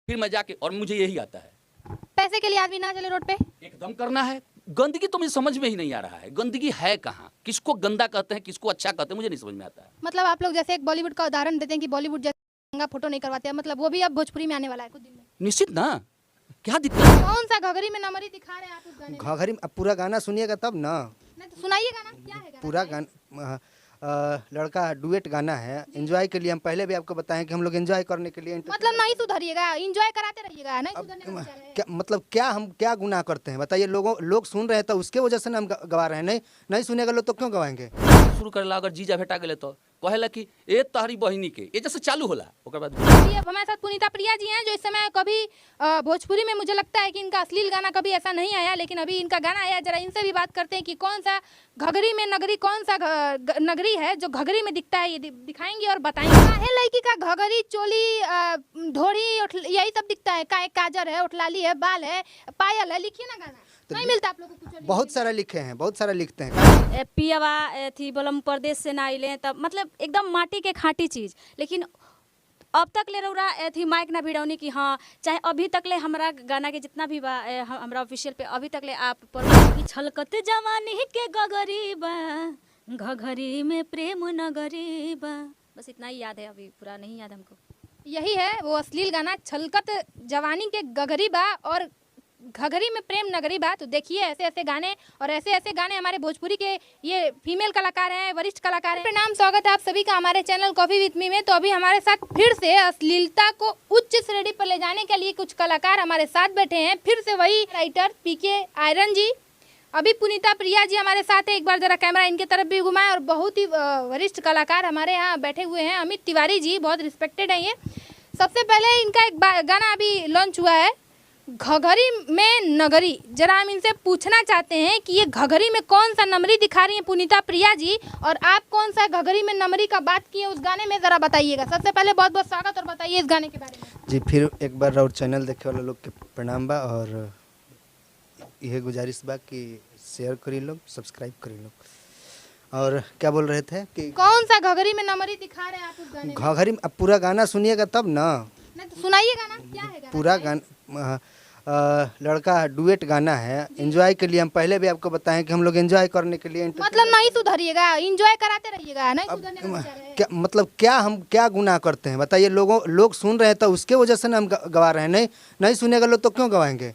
फिर मैं जाके, और मुझे यही आता है, पैसे के लिए आदमी ना चले रोड पे। एकदम करना है। गंदगी तो मुझे समझ में ही नहीं आ रहा है, गंदगी है कहाँ, किसको गंदा कहते हैं, किसको अच्छा कहते हैं, मुझे नहीं समझ में आता है। मतलब आप लोग जैसे एक बॉलीवुड का उदाहरण देते हैं कि बॉलीवुड जैसा गंगा फोटो नहीं करवाते हैं, मतलब वो भी अब भोजपुरी में आने वाला है कुछ दिन में। निश्चित ना, क्या दिक्कत है? कौन सा घघरी में नमरी दिखा रहे हैं आप उस गाने में? घघरी अब पूरा गाना सुनिएगा तब ना। नहीं तो सुनाइए गाना, क्या है गाना? पूरा गाना लड़का डुएट गाना है, एंजॉय के लिए। हम पहले भी आपको बताएं कि हम लोग एंजॉय करने के लिए मतलब नहीं सुधरिएगा, एंजॉय कराते रहिएगा, नहीं सुधरने का विचार है। क्या मतलब, क्या हम क्या गुनाह करते हैं बताइए। लोग सुन रहे हैं तो उसके वजह से ना हम गवा रहे हैं। नहीं सुनेगा लोग तो क्यों गवाएंगे। शुरू करेला अगर जीजा भेटा गए तो कहेला कि ए तहरी बहिनी के, ये जैसे चालू होला ओकर बाद अभी अब हमारे साथ पुनीता प्रिया जी हैं, जो इस समय कभी भोजपुरी में मुझे लगता है कि इनका अश्लील गाना कभी ऐसा नहीं आया, लेकिन अभी इनका गाना आया। जरा इनसे भी बात करते हैं कि कौन सा घघरी में नगरी, कौन सा नगरी है जो घघरी में दिखता है, ये दिखाएंगे और बताएंगे। काहे लड़की का घघरी, चोली, ढोरी, यही सब दिखता है। का काजर है, उठलाली है, बाल है, पायल है। लिखिए ना गाना, नहीं मिलता आप लोगों को कुछ। बहुत सारा लिखे हैं, बहुत सारा लिखते हैं। पियावा थी बोलम परदेश से ना आइले, तब मतलब एकदम माटी के खाटी चीज। लेकिन अब तक ले रौरा थी माइक ना भिड़ौनी की, हाँ चाहे अभी तक ले हमारा गाना के जितना भी बा हमरा ऑफिशियल पे अभी तक ले आप पर छलकत जवानी के गगरी बा, घघरी में प्रेम नगरी बा, बस इतना ही याद है, अभी पूरा नहीं याद हमको। यही है वो अश्लील गाना, छलकत जवानी के गगरी बा और घघरी में प्रेम नगरी बा। तो देखिए ऐसे ऐसे गाने और ऐसे ऐसे गाने हमारे भोजपुरी के ये फीमेल कलाकार हैं, वरिष्ठ कलाकार हैं। प्रणाम, स्वागत है आप सभी का हमारे चैनल कॉफी विथ मी में। तो अभी हमारे साथ फिर से अश्लीलता को उच्च श्रेणी पर ले जाने के लिए कुछ कलाकार हमारे साथ बैठे हैं। फिर से वही राइटर पीके आयरन जी, अभी पुनीता प्रिया जी हमारे साथ है। एक बार जरा कैमरा इनके तरफ भी घुमाएं। और बहुत ही वरिष्ठ कलाकार हमारे यहाँ बैठे हुए हैं, अमित तिवारी जी, बहुत रिस्पेक्टेड है ये। सबसे पहले इनका एक गाना अभी लॉन्च हुआ है, घघरी में नगरी। जरा हम इनसे पूछना चाहते हैं कि ये घघरी में कौन सा नमरी दिखा रही हैं पुनीता प्रिया जी, और आप कौन सा घघरी में नमरी का बात किए उस गाने में, जरा बताइएगा। सबसे पहले बहुत बहुत स्वागत, और बताइए इस गाने के बारे में। जी फिर एक बार और चैनल देखे वाला लोग के प्रणाम बा, और यह गुजारिश बा कि शेयर करी लोग, सब्सक्राइब करी लोग। और क्या बोल रहे थे कि कौन सा घघरी में नमरी दिखा रहे हैं आप उस गाने में? घघरी अब पूरा गाना सुनिएगा तब ना। नहीं तो सुनाइए गाना, क्या है गाना? पूरा गाना लड़का डुएट गाना है, एंजॉय के लिए। हम पहले भी आपको बताएं कि हम लोग एंजॉय करने के लिए मतलब नहीं सुधरिएगा, एंजॉय कराते रहिएगा, नहीं सुधरने का विचार है। क्या मतलब, क्या हम क्या गुनाह करते हैं बताइए। लोग सुन रहे हैं तो उसके वजह से ना हम गवा रहे हैं। नहीं सुनेगा लोग तो क्यों गवाएंगे।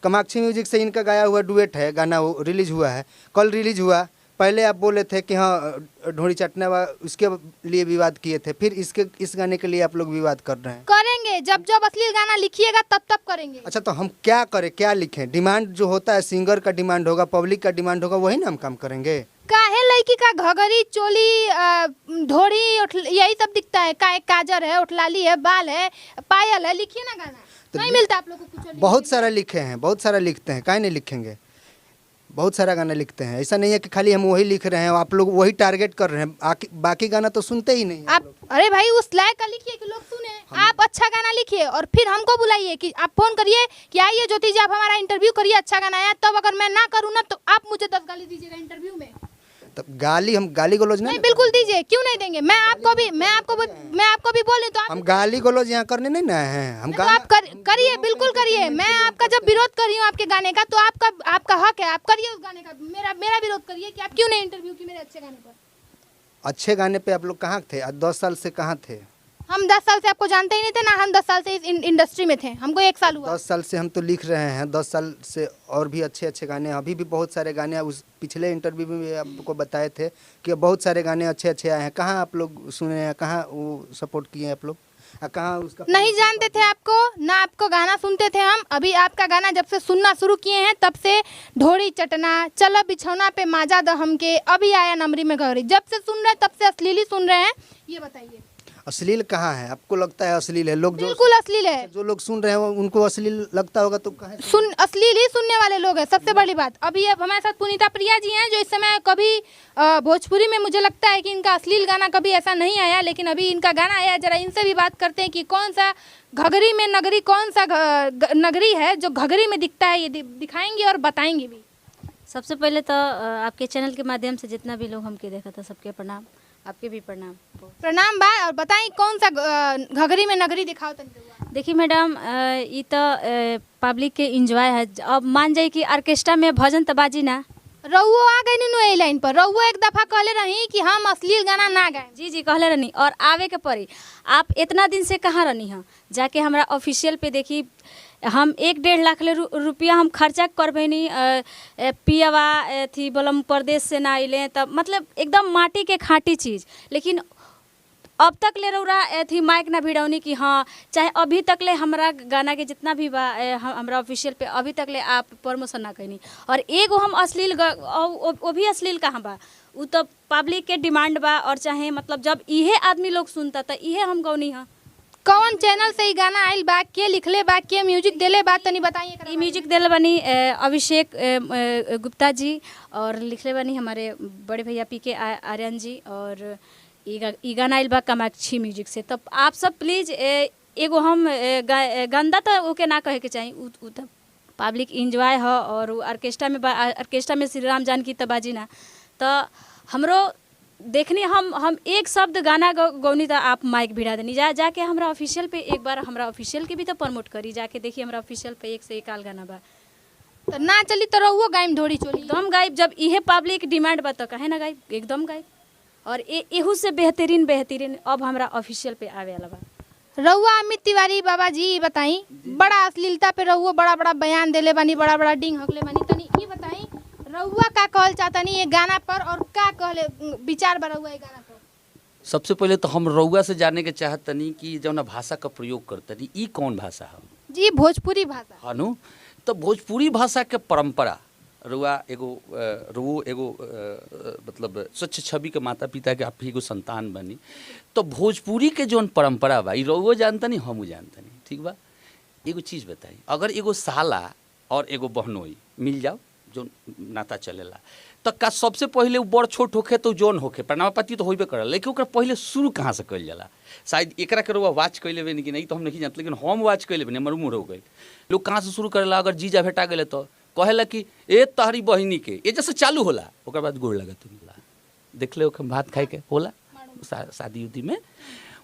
कामाक्षी म्यूजिक से इनका गाया हुआ डुएट है गाना, वो रिलीज हुआ है, कल रिलीज हुआ। पहले आप बोले थे कि हाँ ढोड़ी चटने उसके लिए विवाद किए थे, फिर इस गाने के लिए आप लोग विवाद कर रहे हैं। करेंगे, जब जब अश्लील गाना लिखिएगा तब तब करेंगे। अच्छा तो हम क्या करें, क्या लिखें। डिमांड जो होता है सिंगर का डिमांड होगा, पब्लिक का डिमांड होगा, वही ना हम काम करेंगे। काहे लड़की का घघरी, चोली, ढोरी, यही सब दिखता है। का काजर है, उठलाली है, बाल है, पायल है। लिखिए ना गाना, नहीं मिलता आप लोगों को कुछ। बहुत सारा लिखे हैं, बहुत सारा लिखते हैं, काहे नहीं लिखेंगे। बहुत सारा गाना लिखते हैं, ऐसा नहीं है कि खाली हम वही लिख रहे हैं, आप लोग वही टारगेट कर रहे हैं। बाकी गाना तो सुनते ही नहीं आप। अरे भाई उस लायक का लिखिए कि लोग सुने। आप अच्छा गाना लिखिए और फिर हमको बुलाइए कि आप फोन करिए कि आइए ज्योति जी आप हमारा इंटरव्यू करिए, अच्छा गाना आया। तब अगर मैं ना करूँ ना तो आप मुझे 10 गाली दीजिएगा इंटरव्यू में। तब हम गाली गलौज नहीं बिल्कुल दीजिए, क्यों नहीं देंगे। मैं आपको भी बोलूं तो आप हम गाली गलौज यहाँ करने नहीं ना हैं। हम तो आप करिए, बिल्कुल करिए। मैं आपका जब विरोध कर रही हूँ आपके गाने का, तो आपका हक है, आप करिए उस गाने का। मेरा विरोध करिए कि आप क्यों नहीं इंटरव्यू की मेरे अच्छे गाने पर। अच्छे गाने पे आप लोग कहाँ थे? आज 10 साल से कहाँ थे? हम 10 साल से आपको जानते ही नहीं थे ना। हम 10 साल से इस इंडस्ट्री में थे, हमको 1 साल हुआ। 10 साल से हम तो लिख रहे हैं, 10 साल से और भी अच्छे गाने, अभी भी बहुत सारे गाने। उस पिछले इंटरव्यू में भी आपको बताए थे कि बहुत सारे गाने अच्छे आए हैं। कहाँ आप लोग सुने हैं, कहाँ वो सपोर्ट किए हैं आप लोग, कहाँ उसका नहीं जानते थे आपको ना, आपको गाना सुनते थे हम। अभी आपका गाना जब से सुनना शुरू किए हैं तब से ढोड़ी चटना, चलो बिछौना पे माजा द हमके, अभी आया नमरी में घरी, जब से सुन रहे हैं तब से अश्लील ही सुन रहे हैं। ये बताइए अश्लील कहाँ है? आपको लगता है अश्लील है? लोग बिल्कुल अश्लील है। जो लोग सुन रहे हैं उनको अश्लील लगता होगा तो कहाँ अश्लील ही सुनने वाले लोग हैं, सबसे बड़ी बात। अभी अब हमारे साथ पुनीता प्रिया जी हैं, जो इस समय कभी भोजपुरी में मुझे लगता है कि इनका अश्लील गाना कभी ऐसा नहीं आया, लेकिन अभी इनका गाना आया। जरा इनसे भी बात करते हैं कि कौन सा घघरी में नगरी, कौन सा नगरी है जो घघरी में दिखता है, ये दिखाएंगे और बताएंगे भी। सबसे पहले तो आपके चैनल के माध्यम से जितना भी लोग हमके देखा था सबके प्रणाम। आपके भी प्रणाम। प्रणाम बा। और बताई कौन सा घघरी में नगरी दिखाओ तनी रउआ। देखिए मैडम, ये तो पब्लिक के इंजॉय है। अब मान जाए कि ऑर्केस्ट्रा में भजन तो बाजी ना। रउओ आ गई नु ए लाइन पर। रउओ एक दफा कहले रही कि हम अश्लील गाना ना गाएं। जी जी कहले रहनी, और आवे के पड़ी। आप इतना दिन से कहाँ रहनी हैं? जाके हमारा ऑफिशियल पे देखी, हम 1-1.5 लाख रुपया हम खर्चा करबैनी। पियावा थी बोलम परदेश से ना अइले, तब मतलब एकदम माटी के खाटी चीज़। लेकिन अब तक ले रउरा थी माइक ना भिड़ौनी कि हाँ, चाहे अभी तक ले हमरा गाना के जितना भी बा हमरा ऑफिशियल पे अभी तक ले आप प्रमोशन ना कैनी। और एगो हम अश्लील वो भी अश्लील कहाँ बा, वो तो पब्लिक के डिमांड बा। और चाहे मतलब जब इहे आदमी लोग सुनता तो इहे हम गौनी हाँ। कौन चैनल से ई गाना आइल बा, के लिखले बा, के म्यूजिक देले बा, तनी बताइए। ई म्यूजिक देले बनी अभिषेक गुप्ता जी, और लिखले बनी हमारे बड़े भैया PK आर्यन जी। और ई गाना आइल बा कामाक्षी म्यूजिक से। तब आप सब प्लीज़ एगो हम गंदा तो ओके ना कहे के चाहिए, उ तो पब्लिक इंजॉय है। और ऑर्केस्ट्रा में श्री राम जानकी तो बाजी ना। तो हमरो देखनी हम एक शब्द गाना गौनी तो आप माइक भिड़ा देनी। जाके हमरा ऑफिशियल पे एक बार हमरा ऑफिशियल के भी तो प्रमोट करी। जाके देखिए हमरा ऑफिशियल पे 1 से 1 आल गाना बा। तो ना चली तो रउओ गाइम ढोरी चोली। एकदम गाइब, जब इहे पब्लिक डिमांड बा तो कहे ना गाइब, एकदम गाइब। और एहू से बेहतरीन अब हमरा ऑफिशियल पे आवे वाला बा। रउआ अमित तिवारी बाबा जी बताई, बड़ा अश्लीलता पे रउओ बड़ा बयान देले बानी, बड़ा डिंग हकले बानी। तनी ई बताई रउआ का कहल चाहतनी ये गाना पर, और का कहले विचार बा रउआ ये गाना पर? सबसे पहले तो हम रउआ से जाने के चाहतनी कि जौना भाषा का प्रयोग करतनी ई कौन भाषा है? जी भोजपुरी भाषा। हाँ नु, तो भोजपुरी भाषा के परंपरा रुआ एगो मतलब स्वच्छ छवि के माता पिता के आप ही एगो संतान बनी। तो भोजपुरी के जौन परंपरा बा, रउओ जानतनी हमू जानतनी, ठीक बा। एगो चीज़ बताई, अगर एगो साला और एगो बहनोई मिल जाओ, जो नाता चलेला, तो का सबसे पहले वो बड़ छोट होखे तो जौन होखे प्रणाम पाती तो होबे करल, लेकिन ओकरा पहले शुरू कहाँ से कइल जाला? शायद एकरा के रउआ वाच कइले बनी कि नहीं तो हम नहीं जानते, लेकिन हम वाच कइले बनी, हमर उम्र हो गई। लोग कहाँ से शुरू करेला? अगर जीजा भेटा गए तो कहेला कि ए तहरी बहिनी के, ये जैसे चालू होला, ओकर बाद गोड़ लगा तुम देख ले ओके भात खाए के होला शादी उदी में।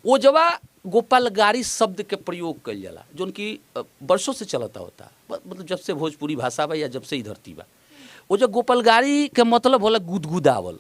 वो जवा गोपालगारी शब्द के प्रयोग कइल जाला, जोन की वर्षों से चलता होता, मतलब जब से भोजपुरी भाषा बा या जब से ही धरती बा। वो जो गोपालगारी के मतलब होला गुदगुदावल,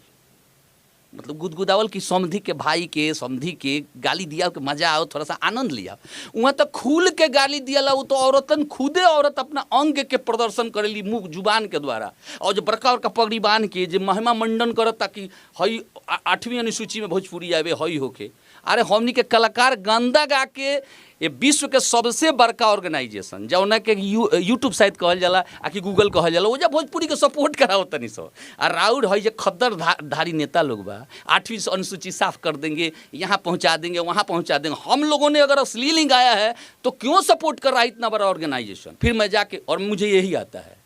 मतलब गुदगुदावल की समधी के भाई के समधी के गाली दिया के मजा आओ, थोड़ा सा आनंद लिया। वहाँ तो खुल के गाली दिया, वो तो औरतन खुदे औरत अपना अंग के प्रदर्शन करेली मुँह जुबान के द्वारा। और जो बड़का बड़का पगड़ी बांध के जो महिमा मंडन करत ताकि हई 8वीं अनुसूची में भोजपुरी आवे हई होके। अरे हमनी के कलाकार गंदा गा के ये विश्व के सबसे बड़का ऑर्गेनाइजेशन जौना के यूट्यूब शायद कहल जाला आ कि गूगल कहल जाला, वो जब भोजपुरी के सपोर्ट कराओ तनी सो। आ राउर हई जो खद्दर धारी नेता लोग बा, 8वीं अनुसूची साफ कर देंगे, यहाँ पहुँचा देंगे, वहाँ पहुँचा देंगे। हम लोगों ने अगर अश्लील गाया है तो क्यों सपोर्ट कर रहा है इतना बड़ा ऑर्गेनाइजेशन? फिर मैं जाके, और मुझे यही आता है,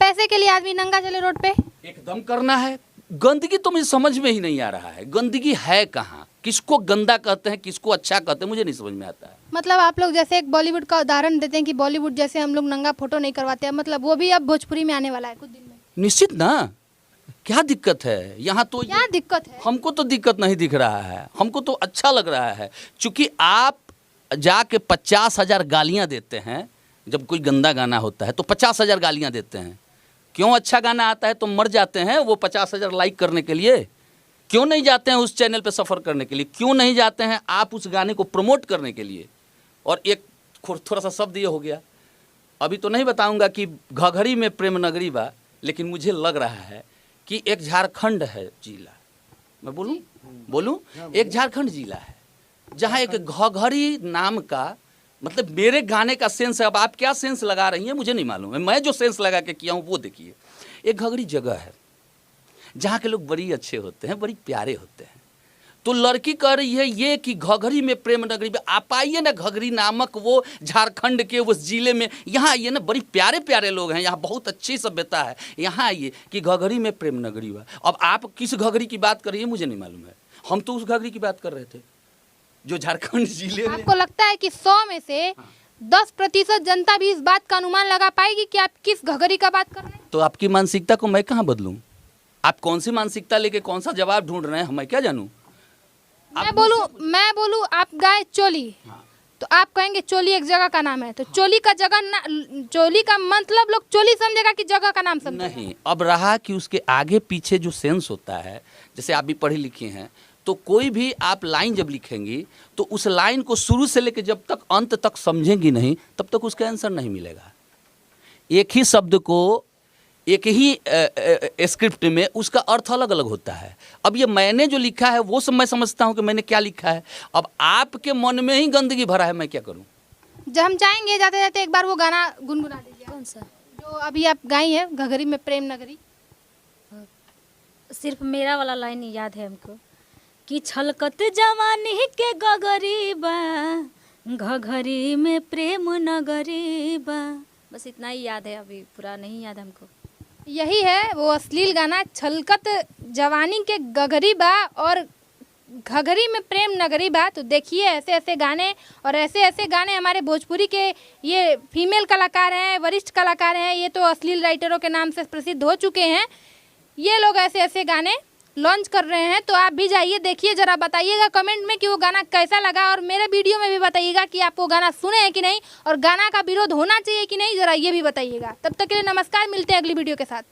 पैसे के लिए आदमी नंगा चले रोड पे, एकदम करना है। गंदगी तो मुझे समझ में ही नहीं आ रहा है, गंदगी है कहाँ? किसको गंदा कहते हैं, किसको अच्छा कहते हैं, मुझे नहीं समझ में आता है। मतलब आप लोग जैसे एक बॉलीवुड का उदाहरण देते हैं कि बॉलीवुड जैसे हम लोग नंगा फोटो नहीं करवाते हैं, मतलब वो भी अब भोजपुरी में आने वाला है कुछ दिन में। निश्चित ना, क्या दिक्कत है यहाँ? तो क्या दिक्कत है? हमको तो दिक्कत नहीं दिख रहा है, हमको तो अच्छा लग रहा है। चूंकि आप जाके 50,000 गालियाँ देते हैं, जब कोई गंदा गाना होता है तो 50,000 गालियाँ देते हैं। क्यों? अच्छा गाना आता है तो मर जाते हैं वो 50,000 लाइक करने के लिए। क्यों नहीं जाते हैं उस चैनल पे सफ़र करने के लिए? क्यों नहीं जाते हैं आप उस गाने को प्रमोट करने के लिए? और एक थोड़ा सा शब्द ये हो गया, अभी तो नहीं बताऊंगा कि घघरी में प्रेम नगरी बा, लेकिन मुझे लग रहा है कि एक झारखंड है जिला, मैं बोलूं एक झारखंड जिला है जहाँ एक घघरी नाम का, मतलब मेरे गाने का सेंस है। अब आप क्या सेंस लगा रही हैं मुझे नहीं मालूम है, मैं जो सेंस लगा के किया हूँ वो देखिए। एक घघरी जगह है जहाँ के लोग बड़ी अच्छे होते हैं, बड़ी प्यारे होते हैं। तो लड़की कह रही है ये कि घघरी में प्रेम नगरी में आप आइए ना, घघरी नामक वो झारखंड के उस जिले में, यहाँ आइए ना, बड़ी प्यारे प्यारे लोग हैं, यहाँ बहुत अच्छी सभ्यता है, यहाँ आइए कि घघरी में प्रेम नगरी हुआ। अब आप किस घघरी की बात कर रही है मुझे नहीं मालूम है, हम तो उस घघरी की बात कर रहे थे जो झारखंड जिले में। आपको लगता है कि 100 में से 10% जनता भी इस बात का अनुमान लगा पाएगी कि आप किस घघरी का बात कर रहे हैं? तो आपकी मानसिकता को मैं कहाँ बदलूं? आप कौन सी मानसिकता लेके कौन सा जवाब ढूंढ रहे हैं, मैं क्या जानूं? मैं बोलूं आप गाए चोली, हाँ। तो आप कहेंगे चोली एक जगह का नाम है, तो चोली का चोली का मतलब लोग चोली समझेगा कि जगह का नाम समझेगा? नहीं, अब रहा कि उसके आगे पीछे जो सेंस होता है, जैसे आप भी पढ़े लिखे हैं, तो कोई भी आप लाइन जब लिखेंगी तो उस लाइन को शुरू से लेकर जब तक अंत तक समझेंगी नहीं, तब तक उसका आंसर नहीं मिलेगा। एक ही शब्द को एक ही स्क्रिप्ट में उसका अर्थ अलग अलग होता है। अब ये मैंने जो लिखा है वो सब मैं समझता हूँ कि मैंने क्या लिखा है, अब आपके मन में ही गंदगी भरा है, मैं क्या करूँ? जब हम चाहेंगे जाते जाते एक बार वो गाना गुनगुना दीजिए। कौन सा? जो अभी आप गाई है, घघरी में प्रेम नगरी। सिर्फ मेरा वाला लाइन ही याद है हमको कि छलकत जवानी के गगरी बा, घघरी में प्रेम नगरी बा। बस इतना ही याद है, अभी पूरा नहीं याद हमको। यही है वो अश्लील गाना, छलकत जवानी के गगरी बा और घघरी में प्रेम नगरी बा। तो देखिए ऐसे ऐसे गाने और ऐसे ऐसे गाने हमारे भोजपुरी के ये फीमेल कलाकार हैं, वरिष्ठ कलाकार हैं, ये तो अश्लील राइटरों के नाम से प्रसिद्ध हो चुके हैं। ये लोग ऐसे ऐसे गाने लॉन्च कर रहे हैं, तो आप भी जाइए देखिए, ज़रा बताइएगा कमेंट में कि वो गाना कैसा लगा, और मेरे वीडियो में भी बताइएगा कि आप वो गाना सुने हैं कि नहीं, और गाना का विरोध होना चाहिए कि नहीं, ज़रा ये भी बताइएगा। तब तक के लिए नमस्कार, मिलते हैं अगली वीडियो के साथ।